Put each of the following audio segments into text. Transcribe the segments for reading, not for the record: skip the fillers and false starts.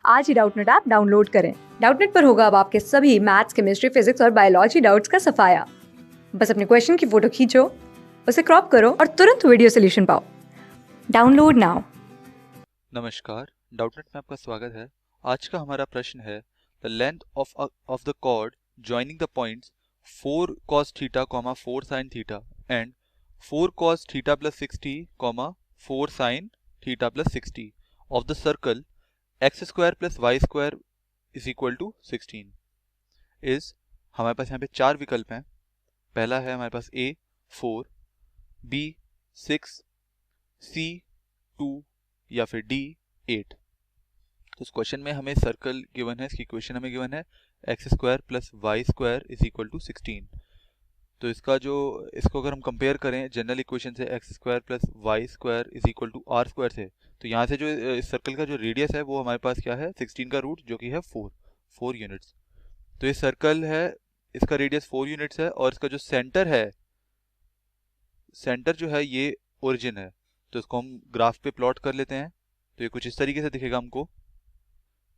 आज ही Doubtnut app download करें। Doubtnut पर होगा अब आपके सभी मैथ्स, केमिस्ट्री, फिजिक्स और बायोलॉजी डाउट्स का सफाया। बस अपने क्वेश्चन की फोटो खींचो, उसे क्रॉप करो और तुरंत वीडियो सोल्यूशन पाओ। Download now. नमस्कार, डाउटनेट में आपका स्वागत है। आज का हमारा प्रश्न है the length of the chord joining the points 4 cos theta, 4 sin theta and 4 cos theta plus 60, 4 sin theta plus 60 of the circle x square plus y square is equal to 16 is. हमारे पास यहाँ पे चार विकल्प हैं। पहला है हमारे पास ए 4, बी 6, सी 2 या फिर डी 8। तो इस क्वेश्चन में हमें सर्कल गिवन है, इसकी इक्वेशन हमें गिवन है x square plus y square is equal to 16। तो इसको अगर हम कंपेयर करें जनरल इक्वेशन से x square plus y square is equal to r square से, तो यहाँ से जो इस सर्कल का जो रेडियस है वो हमारे पास क्या है 16 का रूट जो कि है 4 यूनिट्स। तो ये सर्कल है, इसका रेडियस 4 यूनिट्स है और इसका जो सेंटर जो है ये ओरिजिन है। तो इसको हम ग्राफ पे प्लॉट कर लेते हैं। तो ये कुछ इस तरीके से दिखेगा हमको,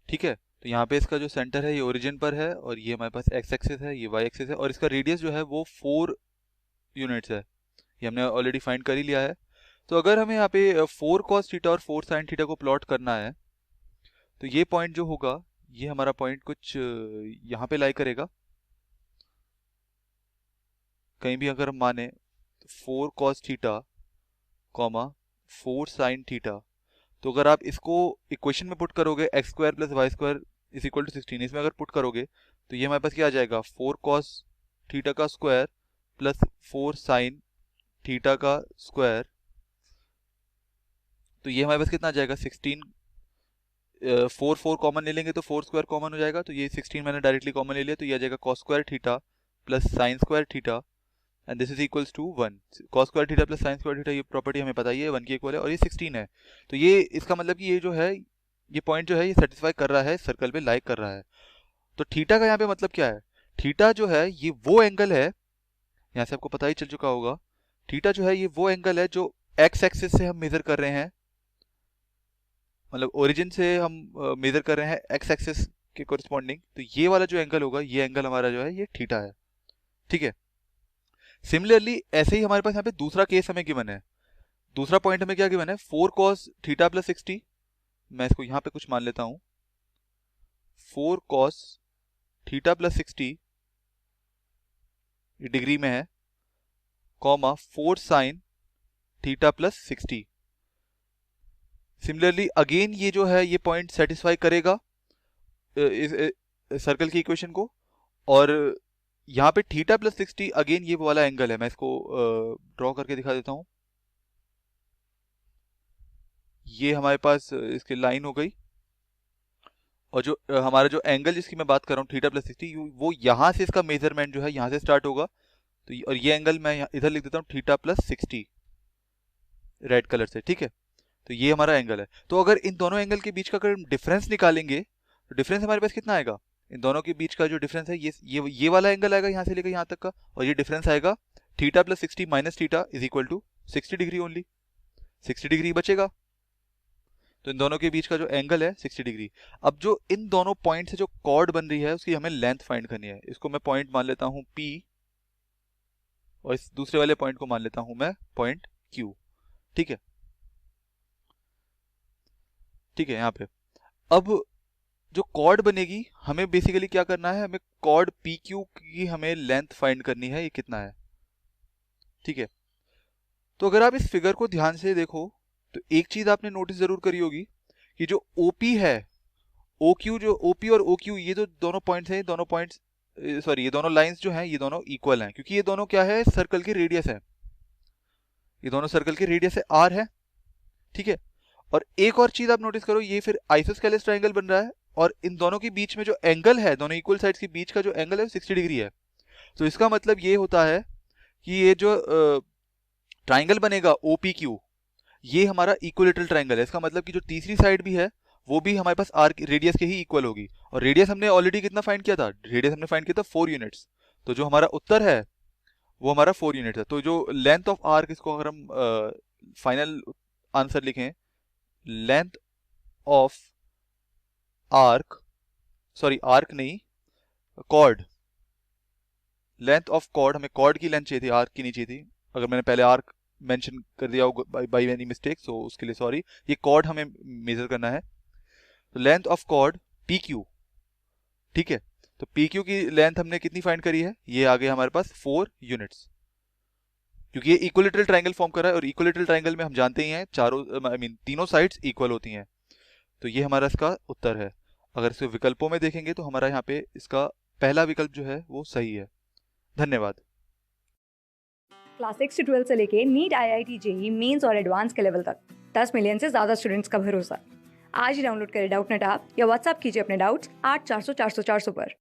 ठीक है। तो यहाँ पे इसका जो सेंटर है ये ओरिजिन पर है और ये हमारे पास एक्स एक्सिस है, ये वाई एक्सिस है और इसका रेडियस जो है वो 4 यूनिट्स है। ये हमने ऑलरेडी फाइंड कर ही लिया है। तो अगर हमें यहाँ पे 4 cos थीटा और 4 sin थीटा को प्लॉट करना है तो ये पॉइंट जो होगा ये हमारा पॉइंट कुछ यहाँ पे लाई करेगा। कहीं भी अगर हम माने 4 cos थीटा, 4 sin थीटा, तो अगर आप इसको इक्वेशन में पुट करोगे x square plus y square is equal to 16, इसमें अगर पुट करोगे तो ये हमारे पास क्या आ जाएगा 4 cos थीटा का स्क्वायर प्लस 4 sin थीटा का स्क्वायर। तो ये हमारे पास कितना आ जाएगा 16। 4 कॉमन ले लेंगे तो 4 स्क्वायर कॉमन हो जाएगा, तो ये 16 मैंने डायरेक्टली कॉमन ले लिया, तो ये आ जाएगा cos square theta plus sine square theta and this is equals to 1। cos square theta plus sine square theta ये प्रॉपर्टी हमें पता ही है 1 के इक्वल है और ये 16 है। तो ये इसका मतलब कि ये जो है ये पॉइंट जो है ये सेटिस्फाई कर रहा है, सर्कल पे लाइक कर रहा है। तो थीटा का यहाँ पे मतलब क्या है, थीटा जो है ये वो एंगल है, यहाँ से आपको पता ही चल चुका होगा, थीटा जो है ये वो एंगल है जो एक्स एक्सिस से हम मेजर कर रहे हैं, मतलब ओरिजिन से हम मेजर कर रहे हैं एक्स एक्सिस के कोरिस्पॉन्डिंग। तो ये वाला जो एंगल होगा ये एंगल हमारा जो है ये थीटा है, ठीक है। सिमिलरली ऐसे ही हमारे पास यहाँ पे दूसरा केस हमें गिवन है, दूसरा पॉइंट हमें क्या गिवन है 4 cos थीटा प्लस 60। मैं इसको यहाँ पे कुछ मान लेता हूँ 4 cos थीटा प्लस 60 डिग्री में है, 4 sin theta plus 60। Similarly again ये जो है ये पॉइंट सेटिस्फाई करेगा इस सर्कल की इक्वेशन को, और यहाँ पे थीटा प्लस 60 अगेन ये वाला एंगल है। मैं इसको ड्रॉ करके दिखा देता हूँ। ये हमारे पास इसकी लाइन हो गई और जो हमारा जो एंगल जिसकी मैं बात कर रहा हूँ थीटा प्लस 60 वो यहाँ से इसका मेजरमेंट जो है यहाँ से स्टार्ट होगा। तो और ये एंगल मैं इधर लिख देता हूँ थीटा प्लस 60 रेड कलर से, ठीक है। तो ये हमारा एंगल है। तो अगर इन दोनों एंगल के बीच का अगर डिफरेंस निकालेंगे तो डिफरेंस हमारे पास कितना आएगा, इन दोनों के बीच का जो डिफरेंस है ये वाला एंगल आएगा यहाँ से लेकर यहाँ तक का, और ये डिफरेंस आएगा theta plus 60 minus theta is equal to 60 degree only, 60 degree बचेगा। तो इन दोनों के बीच का जो एंगल है 60 डिग्री। अब जो इन दोनों पॉइंट से जो कॉर्ड बन रही है उसकी हमें लेंथ फाइंड करनी है। इसको मैं पॉइंट मान लेता हूँ P और इस दूसरे वाले पॉइंट को मान लेता हूँ मैं पॉइंट Q, ठीक है, ठीक है। यहाँ पे अब जो कॉर्ड बनेगी हमें बेसिकली क्या करना है, हमें कॉर्ड PQ की हमें लेंथ फाइंड करनी है, ये कितना है, ठीक है। तो अगर आप इस फिगर को ध्यान से देखो तो एक चीज आपने नोटिस जरूर करी होगी कि जो OP है, OQ, जो OP और OQ ये जो दोनों पॉइंट्स हैं, दोनों पॉइंट्स सॉरी ये दोनों लाइंस जो हैं ये दोनों इक्वल हैं, क्योंकि ये दोनों क्या है सर्कल की रेडियस है, ये दोनों सर्कल की रेडियस है R है, ठीक है। और एक और चीज आप नोटिस करो, ये फिर आइसोस्केलेस ट्रायंगल बन रहा है और इन दोनों के बीच में जो एंगल है, दोनों इक्वल साइड्स के बीच का जो एंगल है 60 डिग्री है। तो इसका मतलब ये होता है कि ये जो ट्राइंगल बनेगा OPQ ये हमारा इक्विलेटरल ट्राइंगल है। इसका मतलब कि जो तीसरी साइड भी है वो भी हमारे पास आर रेडियस के ही इक्वल होगी, और रेडियस हमने ऑलरेडी कितना फाइंड किया था, रेडियस हमने फाइंड किया था 4 यूनिट्स। तो जो हमारा उत्तर है वो हमारा 4 यूनिट है। तो जो लेंथ ऑफ आर्क, इसको अगर हम फाइनल आंसर लिखें, length of arc, sorry arc नहीं, कॉर्ड, लेंथ ऑफ कॉर्ड, हमें कॉर्ड की लेंथ चाहिए थी, आर्क की नहीं चाहिए थी। अगर मैंने पहले आर्क मेंशन कर दिया हो बाई एनी मिस्टेक, सो उसके लिए सॉरी। ये कॉर्ड हमें मेजर करना है, तो length of chord P Q, ठीक है। तो पी क्यू की लेंथ हमने कितनी फाइंड करी है, ये आ गया हमारे पास 4 यूनिट्स, क्योंकि ये इक्विलेटरल ट्रायंगल फॉर्म कर रहा है, और इक्विलेटरल ट्रायंगल में हम जानते ही हैं चारों आई मीन तीनों साइड्स इक्वल होती हैं। तो ये हमारा इसका उत्तर है। अगर इसके विकल्पों में देखेंगे तो हमारा यहाँ पे इसका पहला विकल्प जो है वो सही है। धन्यवाद। क्लास 6 से 12 से लेके नीट, IIT, जेईई मेंस और एडवांस के लेवल तक 10 मिलियन से ज्यादा स्टूडेंट्स का भरोसा। आज ही डाउनलोड करें डाउटनेट ऐप या व्हाट्सएप कीजिए अपने डाउट्स 8400 400 400 पर।